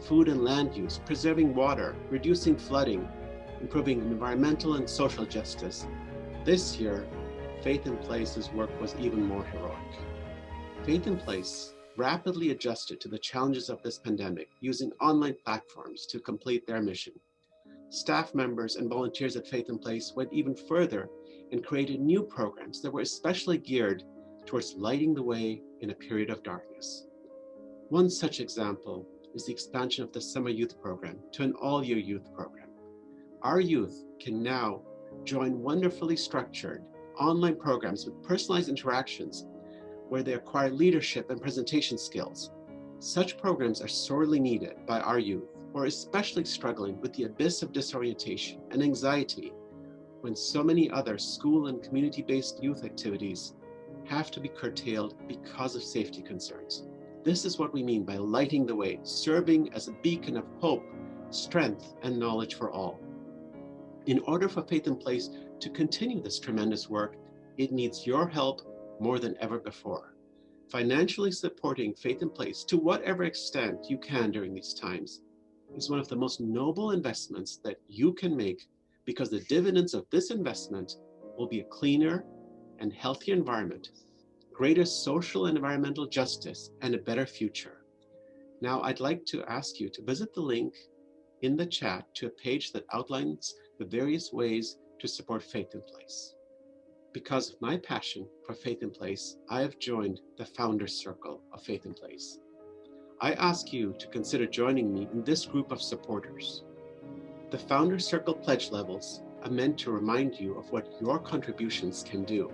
food and land use, preserving water, reducing flooding, improving environmental and social justice, this year, Faith in Place's work was even more heroic. Faith in Place rapidly adjusted to the challenges of this pandemic using online platforms to complete their mission. Staff members and volunteers at Faith in Place went even further and created new programs that were especially geared towards lighting the way in a period of darkness. One such example is the expansion of the Summer Youth Program to an all-year youth program. Our youth can now join wonderfully structured online programs with personalized interactions where they acquire leadership and presentation skills. Such programs are sorely needed by our youth who are especially struggling with the abyss of disorientation and anxiety when so many other school and community-based youth activities have to be curtailed because of safety concerns. This is what we mean by lighting the way, serving as a beacon of hope, strength, and knowledge for all. In order for Faith in Place to continue this tremendous work, it needs your help more than ever before. Financially supporting Faith in Place to whatever extent you can during these times is one of the most noble investments that you can make, because the dividends of this investment will be a cleaner and healthier environment, greater social and environmental justice, and a better future. Now, I'd like to ask you to visit the link in the chat to a page that outlines the various ways to support Faith in Place. Because of my passion for Faith in Place, I have joined the Founders Circle of Faith in Place. I ask you to consider joining me in this group of supporters. The Founders Circle pledge levels are meant to remind you of what your contributions can do.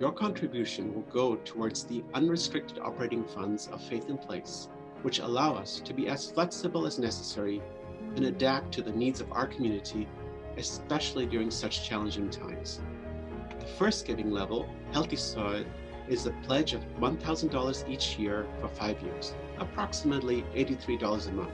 Your contribution will go towards the unrestricted operating funds of Faith in Place, which allow us to be as flexible as necessary and adapt to the needs of our community, especially during such challenging times. The first giving level, Healthy Soil, is a pledge of $1,000 each year for 5 years, approximately $83 a month.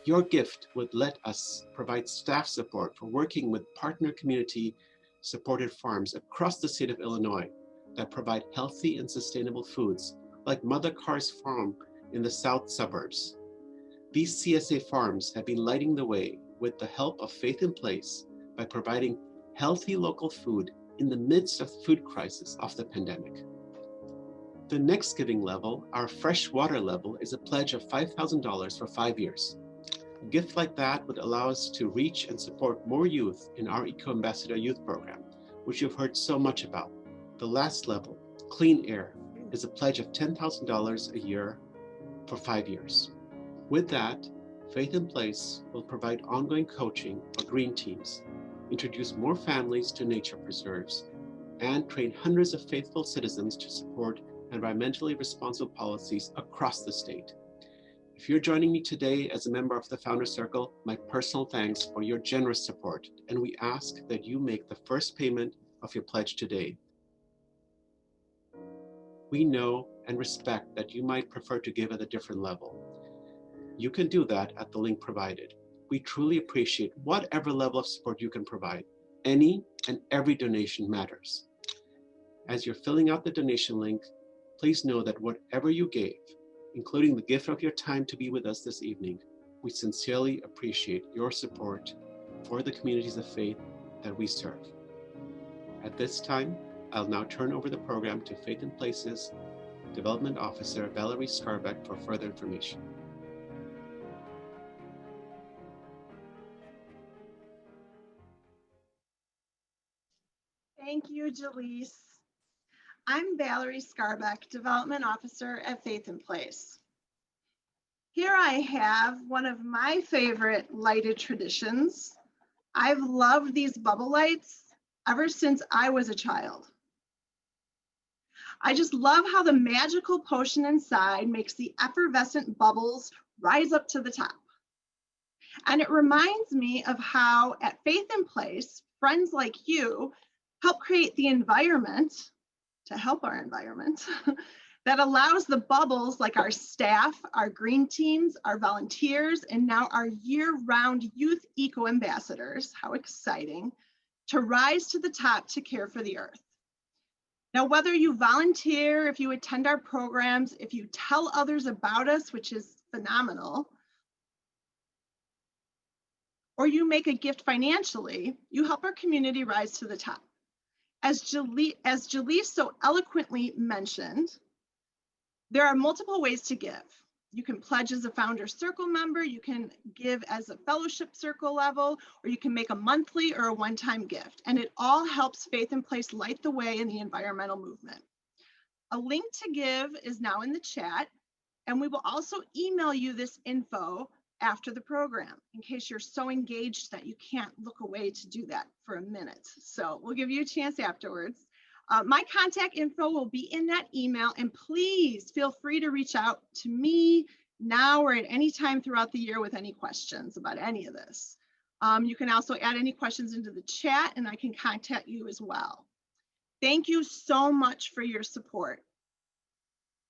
Your gift would let us provide staff support for working with partner community-supported farms across the state of Illinois that provide healthy and sustainable foods, like Mother Carr's Farm in the south suburbs. These CSA farms have been lighting the way with the help of Faith in Place by providing healthy local food in the midst of the food crisis of the pandemic. The next giving level, our fresh water level, is a pledge of $5,000 for 5 years. A gift like that would allow us to reach and support more youth in our Eco Ambassador Youth Program, which you've heard so much about. The last level, Clean Air, is a pledge of $10,000 a year for 5 years. With that, Faith in Place will provide ongoing coaching for green teams, introduce more families to nature preserves, and train hundreds of faithful citizens to support environmentally responsible policies across the state. If you're joining me today as a member of the Founders Circle, my personal thanks for your generous support, and we ask that you make the first payment of your pledge today. We know and respect that you might prefer to give at a different level. You can do that at the link provided. We truly appreciate whatever level of support you can provide. Any and every donation matters. As you're filling out the donation link, please know that whatever you gave, including the gift of your time to be with us this evening, we sincerely appreciate your support for the communities of faith that we serve. At this time, I'll now turn over the program to Faith in Place's Development Officer, Valerie Skarbeck, for further information. Thank you, Jaleese. I'm Valerie Skarbeck, Development Officer at Faith in Place. Here I have one of my favorite lighted traditions. I've loved these bubble lights ever since I was a child. I just love how the magical potion inside makes the effervescent bubbles rise up to the top. And it reminds me of how at Faith in Place, friends like you help create the environment to help our environment that allows the bubbles, like our staff, our green teams, our volunteers, and now our year-round youth eco ambassadors, how exciting, to rise to the top to care for the earth. Now, whether you volunteer, if you attend our programs, if you tell others about us, which is phenomenal, or you make a gift financially, you help our community rise to the top. As Jalise so eloquently mentioned, there are multiple ways to give. You can pledge as a Founder Circle member, you can give as a Fellowship Circle level, or you can make a monthly or a one-time gift. And it all helps Faith in Place light the way in the environmental movement. A link to give is now in the chat, and we will also email you this info after the program in case you're so engaged that you can't look away to do that for a minute. So we'll give you a chance afterwards. My contact info will be in that email, and please feel free to reach out to me now or at any time throughout the year with any questions about any of this. You can also add any questions into the chat and I can contact you as well. Thank you so much for your support.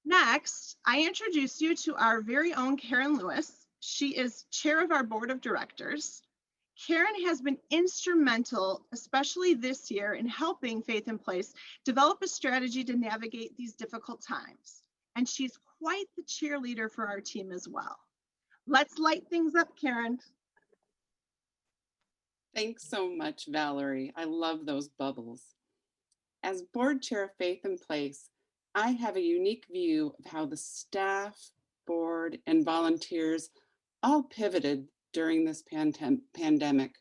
Next, I introduce you to our very own Karen Lewis. She is chair of our board of directors. Karen has been instrumental, especially this year, in helping Faith in Place develop a strategy to navigate these difficult times. And she's quite the cheerleader for our team as well. Let's light things up, Karen. Thanks so much, Valerie. I love those bubbles. As board chair of Faith in Place, I have a unique view of how the staff, board, and volunteers all pivoted during this pandemic.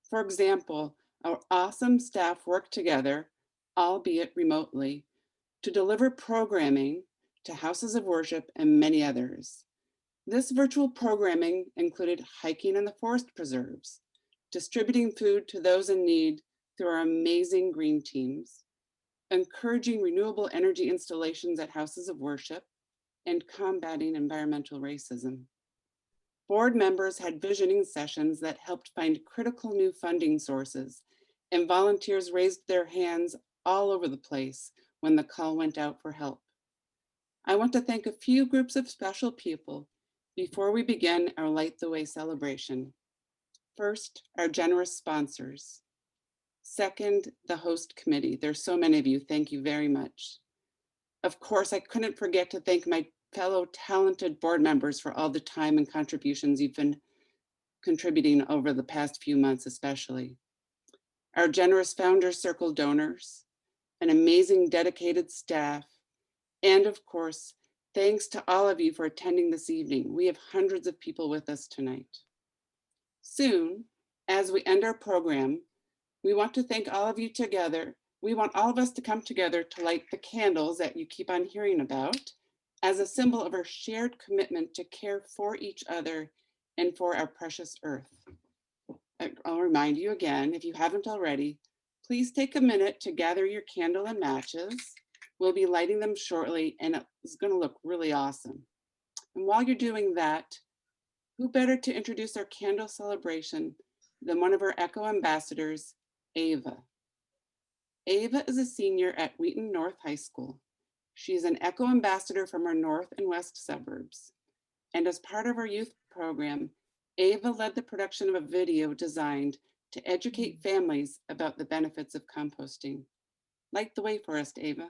For example, our awesome staff worked together, albeit remotely, to deliver programming to houses of worship and many others. This virtual programming included hiking in the forest preserves, distributing food to those in need through our amazing green teams, encouraging renewable energy installations at houses of worship, and combating environmental racism. Board members had visioning sessions that helped find critical new funding sources, and volunteers raised their hands all over the place when the call went out for help. I want to thank a few groups of special people before we begin our Light the Way celebration. First, our generous sponsors. Second, the host committee. There's so many of you. Thank you very much. Of course, I couldn't forget to thank my fellow talented board members for all the time and contributions you've been contributing over the past few months, especially. Our generous Founder Circle donors, an amazing dedicated staff, and of course, thanks to all of you for attending this evening. We have hundreds of people with us tonight. Soon, as we end our program, we want to thank all of you together. We want all of us to come together to light the candles that you keep on hearing about as a symbol of our shared commitment to care for each other and for our precious earth. I'll remind you again, if you haven't already, please take a minute to gather your candle and matches. We'll be lighting them shortly and it's going to look really awesome. And while you're doing that, who better to introduce our candle celebration than one of our ECHO ambassadors, Ava. Ava is a senior at Wheaton North High School. She's an ECHO ambassador from our north and west suburbs. And as part of our youth program, Ava led the production of a video designed to educate families about the benefits of composting. Light the way for us, Ava.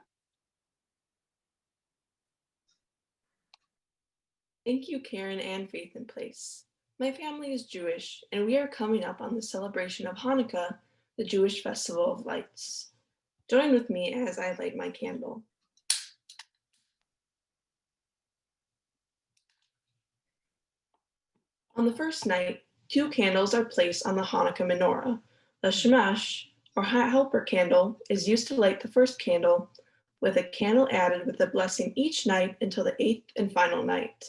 Thank you, Karen and Faith in Place. My family is Jewish, and we are coming up on the celebration of Hanukkah, the Jewish Festival of Lights. Join with me as I light my candle. On the first night, 2 candles are placed on the Hanukkah menorah. The shamash, or helper candle, is used to light the first candle, with a candle added with a blessing each night until the 8th and final night.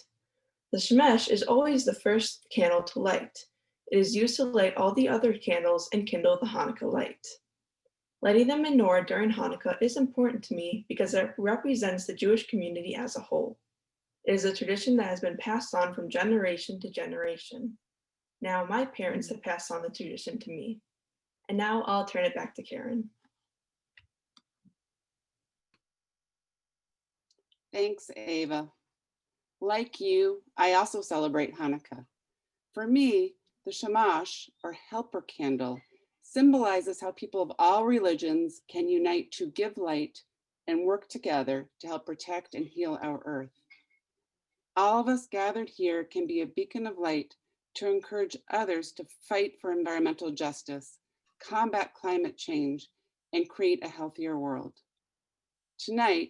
The shamash is always the first candle to light. It is used to light all the other candles and kindle the Hanukkah light. Lighting the menorah during Hanukkah is important to me because it represents the Jewish community as a whole. It is a tradition that has been passed on from generation to generation. Now my parents have passed on the tradition to me. And now I'll turn it back to Karen. Thanks, Ava. Like you, I also celebrate Hanukkah. For me, the shamash, or helper candle, symbolizes how people of all religions can unite to give light and work together to help protect and heal our earth. All of us gathered here can be a beacon of light to encourage others to fight for environmental justice, combat climate change, and create a healthier world. Tonight,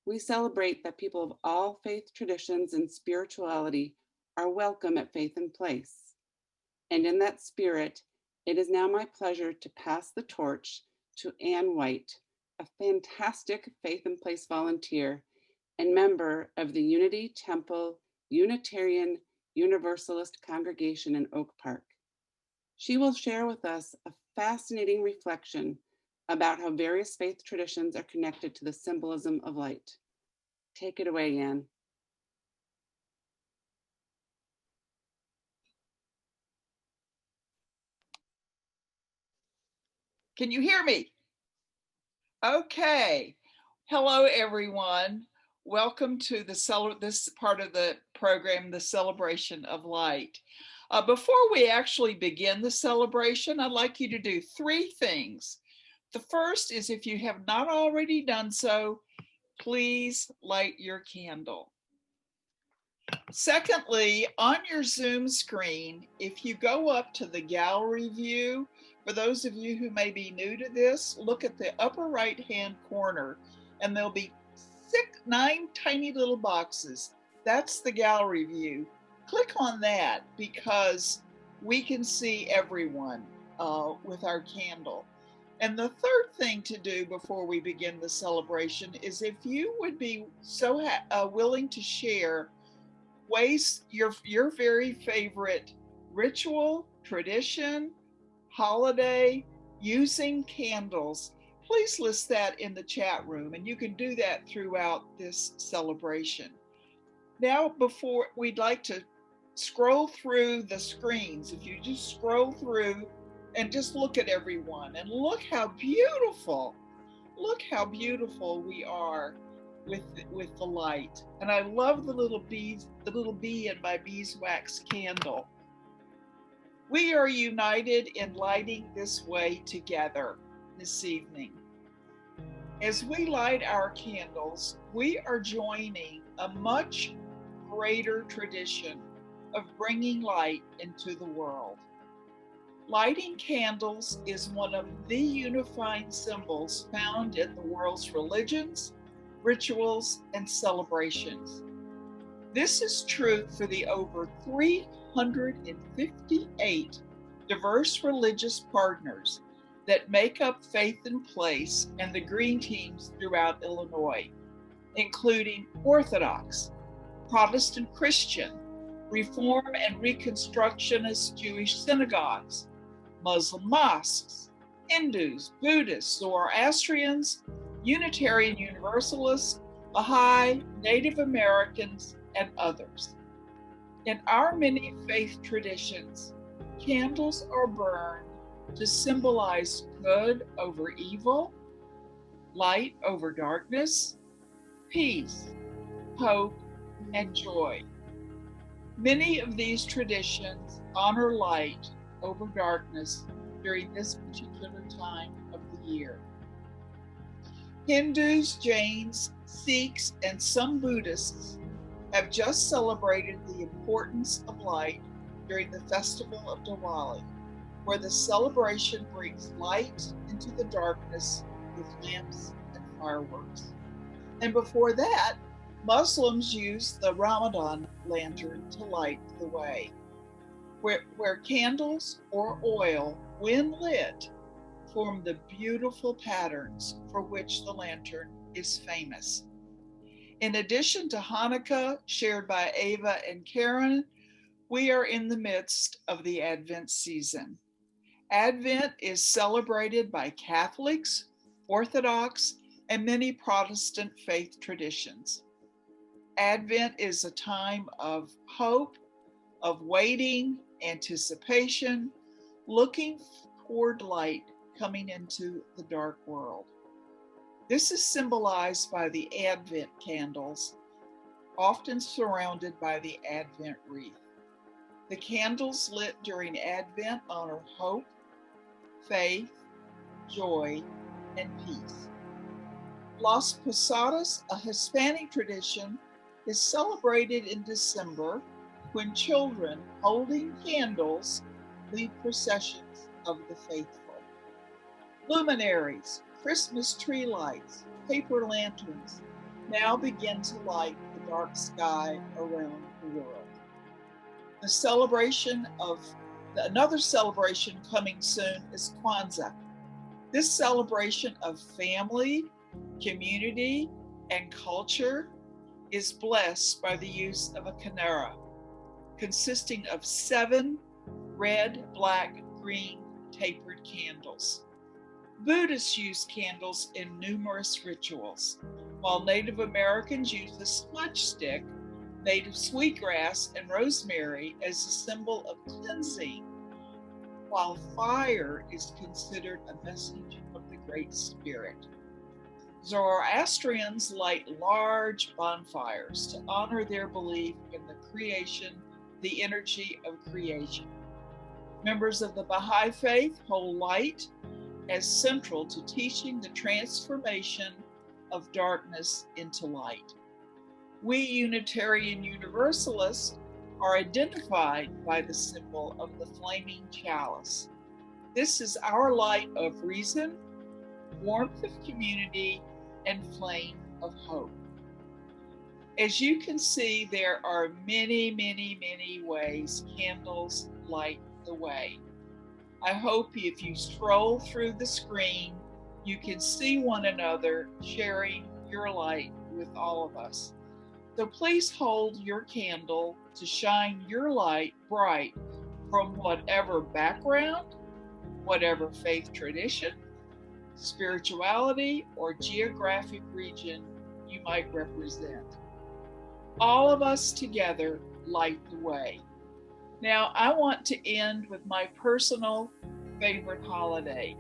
we celebrate that people of all faith traditions and spirituality are welcome at Faith in Place. And in that spirit, it is now my pleasure to pass the torch to Ann White, a fantastic Faith in Place volunteer and member of the Unity Temple Unitarian Universalist Congregation in Oak Park. She will share with us a fascinating reflection about how various faith traditions are connected to the symbolism of light. Take it away, Ann. Can you hear me? Okay. Hello, everyone. Welcome to this part of the program, the Celebration of Light. Before we actually begin the celebration, I'd like you to do three things. The first is, if you have not already done so, please light your candle. Secondly, on your Zoom screen, if you go up to the gallery view, for those of you who may be new to this, look at the upper right-hand corner, and there'll be 9 tiny little boxes. That's the gallery view. Click on that because we can see everyone with our candle. And the third thing to do before we begin the celebration is, if you would be so willing to share ways, your very favorite ritual, tradition, holiday, using candles, please list that in the chat room, and you can do that throughout this celebration. Now, before, we'd like to scroll through the screens. If you just scroll through and just look at everyone, and look how beautiful we are with the light. And I love the little bees, the little bee in my beeswax candle. We are united in lighting this way together this evening. As we light our candles, we are joining a much greater tradition of bringing light into the world. Lighting candles is one of the unifying symbols found in the world's religions, rituals, and celebrations. This is true for the over 358 diverse religious partners that make up Faith in Place and the Green Teams throughout Illinois, including Orthodox, Protestant Christian, Reform and Reconstructionist Jewish synagogues, Muslim mosques, Hindus, Buddhists, Zoroastrians, Unitarian Universalists, Baha'i, Native Americans, and others. In our many faith traditions, candles are burned to symbolize good over evil, light over darkness, peace, hope, and joy. Many of these traditions honor light over darkness during this particular time of the year. Hindus, Jains, Sikhs, and some Buddhists have just celebrated the importance of light during the festival of Diwali, where the celebration brings light into the darkness with lamps and fireworks. And before that, Muslims use the Ramadan lantern to light the way, where candles or oil, when lit, form the beautiful patterns for which the lantern is famous. In addition to Hanukkah, shared by Ava and Karen, we are in the midst of the Advent season. Advent is celebrated by Catholics, Orthodox, and many Protestant faith traditions. Advent is a time of hope, of waiting, anticipation, looking toward light coming into the dark world. This is symbolized by the Advent candles, often surrounded by the Advent wreath. The candles lit during Advent honor hope, faith, joy, and peace. Las Posadas, a Hispanic tradition, is celebrated in December when children holding candles lead processions of the faithful. Luminaries, Christmas tree lights, paper lanterns now begin to light the dark sky around the world. Another celebration coming soon is Kwanzaa. This celebration of family, community, and culture is blessed by the use of a kinara, consisting of 7 red, black, green tapered candles. Buddhists use candles in numerous rituals, while Native Americans use a smudge stick made of sweetgrass and rosemary as a symbol of cleansing, while fire is considered a message of the Great Spirit. Zoroastrians light large bonfires to honor their belief in the creation, the energy of creation. Members of the Baha'i Faith hold light as central to teaching the transformation of darkness into light. We Unitarian Universalists are identified by the symbol of the flaming chalice. This is our light of reason, warmth of community, and flame of hope. As you can see, there are many, many, many ways candles light the way. I hope if you scroll through the screen, you can see one another sharing your light with all of us. So please hold your candle to shine your light bright from whatever background, whatever faith tradition, spirituality, or geographic region you might represent. All of us together light the way. Now, I want to end with my personal favorite holiday,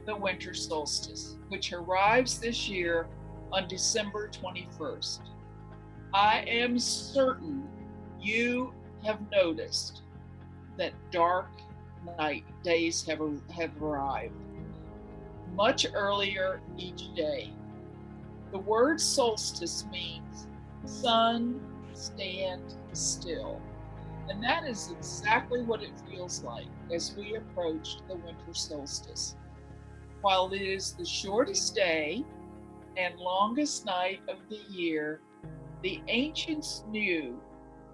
the winter solstice, which arrives this year on December 21st. I am certain you have noticed that dark night days have arrived much earlier each day. The word solstice means sun, stand still. And that is exactly what it feels like as we approach the winter solstice. While it is the shortest day and longest night of the year, the ancients knew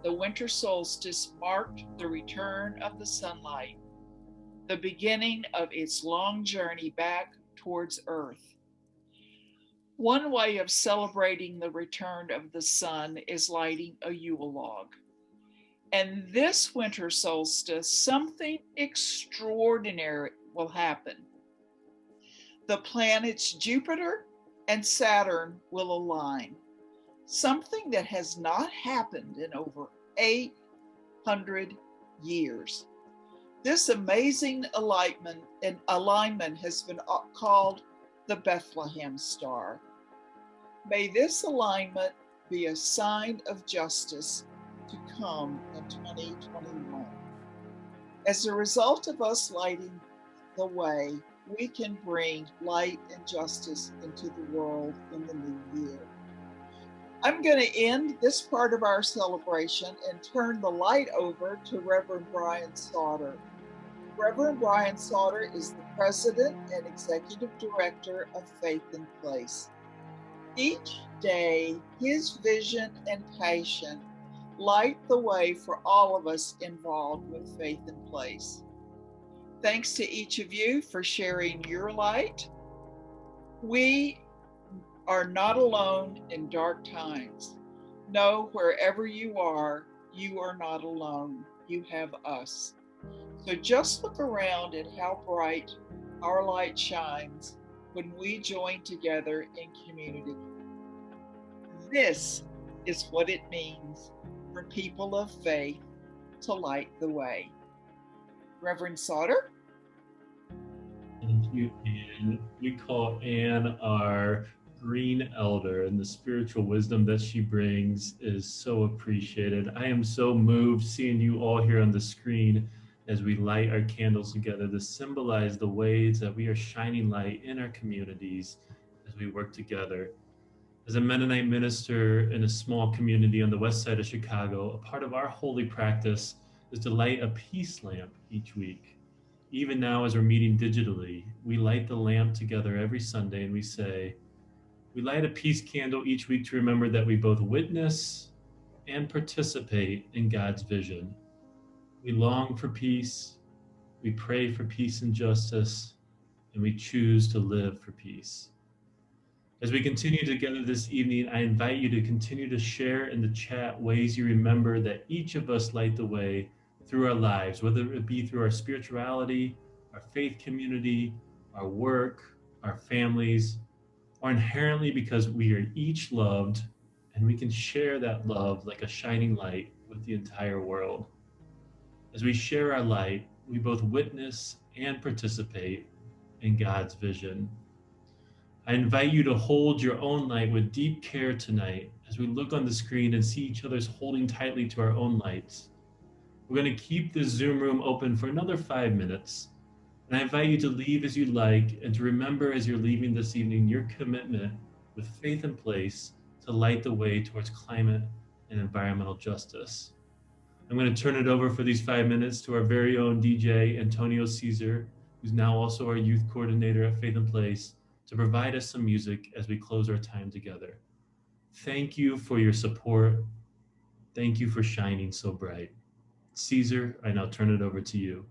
the winter solstice marked the return of the sunlight, the beginning of its long journey back towards Earth. One way of celebrating the return of the sun is lighting a Yule log. And this winter solstice, something extraordinary will happen. The planets Jupiter and Saturn will align, something that has not happened in over 800 years. This amazing alignment has been called the Bethlehem Star. May this alignment be a sign of justice to come in 2021. As a result of us lighting the way, we can bring light and justice into the world in the new year. I'm going to end this part of our celebration and turn the light over to Reverend Brian Sauter. Reverend Brian Sauter is the President and Executive Director of Faith in Place. Each day, his vision and passion light the way for all of us involved with Faith in Place. Thanks to each of you for sharing your light. We are not alone in dark times. No, wherever you are not alone. You have us. So just look around at how bright our light shines when we join together in community. This is what it means for people of faith to light the way. Reverend Sauter? Thank you, Anne. We call Anne our green elder, and the spiritual wisdom that she brings is so appreciated. I am so moved seeing you all here on the screen as we light our candles together to symbolize the ways that we are shining light in our communities as we work together. As a Mennonite minister in a small community on the west side of Chicago, a part of our holy practice is to light a peace lamp each week. Even now, as we're meeting digitally, we light the lamp together every Sunday and we say, we light a peace candle each week to remember that we both witness and participate in God's vision. We long for peace, we pray for peace and justice, and we choose to live for peace. As we continue together this evening, I invite you to continue to share in the chat ways you remember that each of us light the way through our lives, whether it be through our spirituality, our faith community, our work, our families, or inherently because we are each loved and we can share that love like a shining light with the entire world. As we share our light, we both witness and participate in God's vision. I invite you to hold your own light with deep care tonight as we look on the screen and see each other's holding tightly to our own lights. We're going to keep this Zoom room open for another 5 minutes. And I invite you to leave as you like and to remember as you're leaving this evening your commitment with Faith in Place to light the way towards climate and environmental justice. I'm going to turn it over for these 5 minutes to our very own DJ, Antonio Cesar, who's now also our youth coordinator at Faith in Place, to provide us some music as we close our time together. Thank you for your support. Thank you for shining so bright. Cesar, I now turn it over to you.